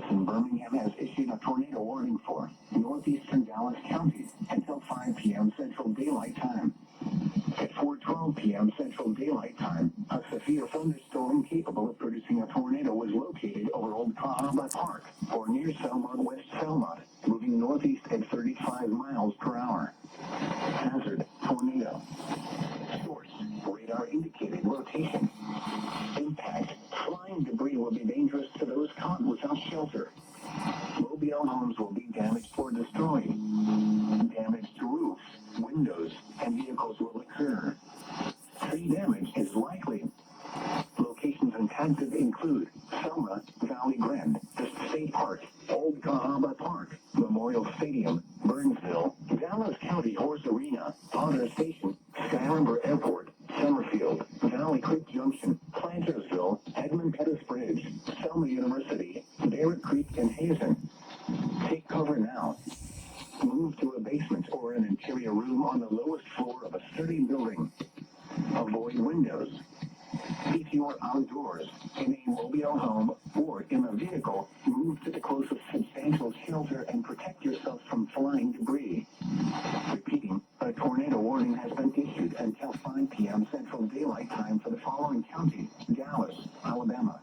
Dallas and Birmingham has issued a tornado warning for northeastern Dallas County until 5 p.m. Central Daylight Time. At 4:12 p.m. Central Daylight Time, a severe thunderstorm capable of producing a tornado was located over Old Cahaba Park, or near Selma, West Selma, moving northeast at 35 miles per hour. Hazard: tornado. Source: radar indicated rotation. Impact: flying debris will be dangerous to those caught without shelter. Mobile homes will be damaged or destroyed. Damage to roofs, windows, and vehicles will occur. Tree damage is likely. Locations impacted include Selma, Valley Grande, the State Park, Old Cahaba Park, Memorial Stadium, Burnsville, Dallas County Horse Arena, Potter Station, Sky Harbor Airport, Summerfield, Valley Creek Junction, Plantersville, Edmund Pettus Bridge, Selma University, Barrett Creek, and Hazen. Take cover now. Move to a basement or an interior room on the lowest floor of a sturdy building. Avoid windows. If you are outdoors, in a mobile home, or in a vehicle, move to the closest substantial shelter and protect yourself from flying debris. Repeating, a tornado warning has been issued until 5 p.m. Central Daylight Time for the following counties: Dallas, Alabama,